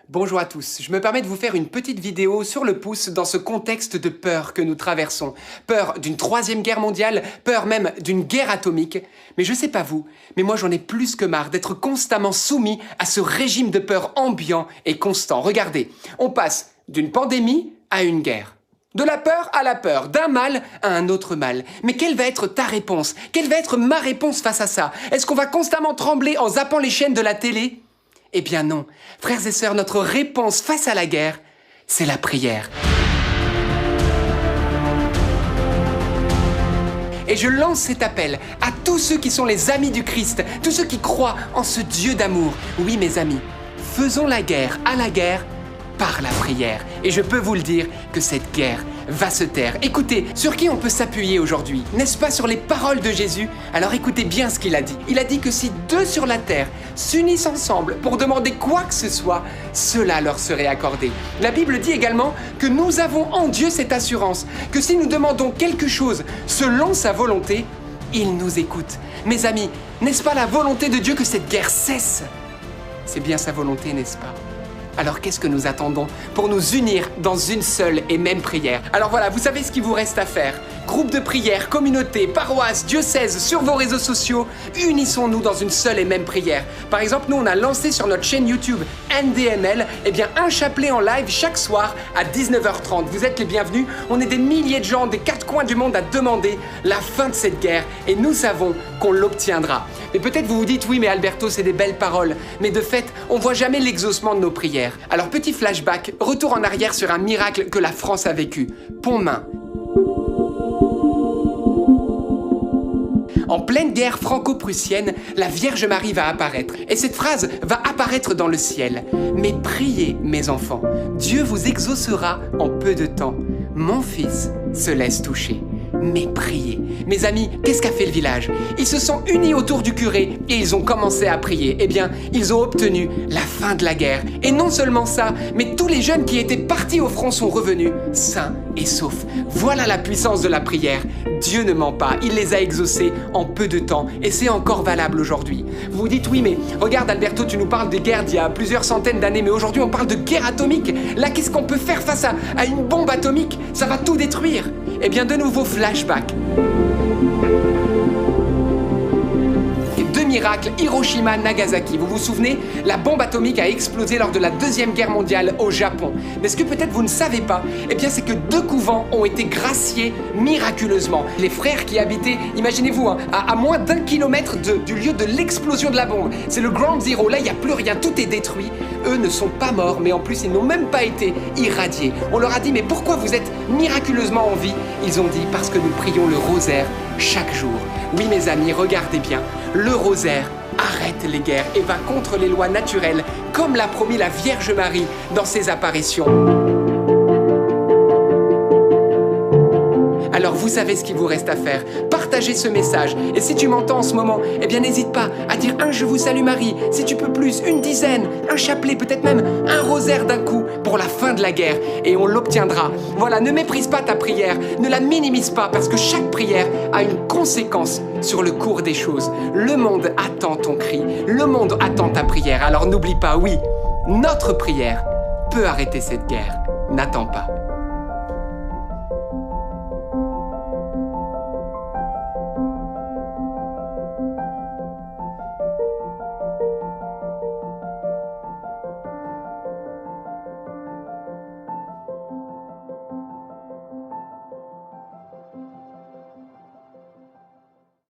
Bonjour à tous, je me permets de vous faire une petite vidéo sur le pouce dans ce contexte de peur que nous traversons. Peur d'une troisième guerre mondiale, peur même d'une guerre atomique. Mais je sais pas vous, mais moi j'en ai plus que marre d'être constamment soumis à ce régime de peur ambiant et constant. Regardez, on passe d'une pandémie à une guerre. De la peur à la peur, d'un mal à un autre mal. Mais quelle va être ta réponse? Quelle va être ma réponse face à ça? Est-ce qu'on va constamment trembler en zappant les chaînes de la télé? Eh bien non, frères et sœurs, notre réponse face à la guerre, c'est la prière. Et je lance cet appel à tous ceux qui sont les amis du Christ, tous ceux qui croient en ce Dieu d'amour. Oui, mes amis, faisons la guerre à la guerre par la prière. Et je peux vous le dire que cette guerre va se taire. Écoutez, sur qui on peut s'appuyer aujourd'hui? N'est-ce pas sur les paroles de Jésus? Alors écoutez bien ce qu'il a dit. Il a dit que si deux sur la terre s'unissent ensemble pour demander quoi que ce soit, cela leur serait accordé. La Bible dit également que nous avons en Dieu cette assurance, que si nous demandons quelque chose selon sa volonté, il nous écoute. Mes amis, n'est-ce pas la volonté de Dieu que cette guerre cesse? C'est bien sa volonté, n'est-ce pas? Alors qu'est-ce que nous attendons pour nous unir dans une seule et même prière? Alors voilà, vous savez ce qu'il vous reste à faire. Groupe de prière, communauté, paroisse, diocèse, sur vos réseaux sociaux, unissons-nous dans une seule et même prière. Par exemple, nous on a lancé sur notre chaîne YouTube NDML, un chapelet en live chaque soir à 19h30. Vous êtes les bienvenus, on est des milliers de gens des quatre coins du monde à demander la fin de cette guerre et nous savons qu'on l'obtiendra. Mais peut-être vous vous dites, oui mais Alberto c'est des belles paroles, mais de fait, on voit jamais l'exaucement de nos prières. Alors petit flashback, retour en arrière sur un miracle que la France a vécu. Pontmain. En pleine guerre franco-prussienne, la Vierge Marie va apparaître. Et cette phrase va apparaître dans le ciel. Mais priez, mes enfants, Dieu vous exaucera en peu de temps. Mon fils se laisse toucher. Mais priez. Mes amis, qu'est-ce qu'a fait le village? Ils se sont unis autour du curé et ils ont commencé à prier. Eh bien, ils ont obtenu la fin de la guerre. Et non seulement ça, mais tous les jeunes qui étaient partis au front sont revenus, sains et saufs. Voilà la puissance de la prière. Dieu ne ment pas, il les a exaucés en peu de temps et c'est encore valable aujourd'hui. Vous vous dites, oui mais regarde Alberto, tu nous parles des guerres d'il y a plusieurs centaines d'années, mais aujourd'hui on parle de guerre atomique. Là, qu'est-ce qu'on peut faire face à une bombe atomique? Ça va tout détruire. Eh bien, de nouveau, flashback. Miracle, Hiroshima, Nagasaki. Vous vous souvenez? La bombe atomique a explosé lors de la Deuxième Guerre mondiale au Japon. Mais ce que peut-être vous ne savez pas, eh bien c'est que deux couvents ont été graciés miraculeusement. Les frères qui habitaient, imaginez-vous, à moins d'1 kilomètre du lieu de l'explosion de la bombe. C'est le Ground Zero, là il n'y a plus rien, tout est détruit. Eux ne sont pas morts, mais en plus ils n'ont même pas été irradiés. On leur a dit, mais pourquoi vous êtes miraculeusement en vie? Ils ont dit, parce que nous prions le rosaire chaque jour. Oui mes amis, regardez bien, le rosaire arrête les guerres et va contre les lois naturelles, comme l'a promis la Vierge Marie dans ses apparitions. Alors vous savez ce qu'il vous reste à faire, partagez ce message. Et si tu m'entends en ce moment, eh bien n'hésite pas à dire un « Je vous salue Marie », si tu peux plus, une dizaine, un chapelet, peut-être même un rosaire d'un coup pour la fin de la guerre. Et on l'obtiendra. Voilà, ne méprise pas ta prière, ne la minimise pas parce que chaque prière a une conséquence sur le cours des choses. Le monde attend ton cri, le monde attend ta prière. Alors n'oublie pas, oui, notre prière peut arrêter cette guerre. N'attends pas.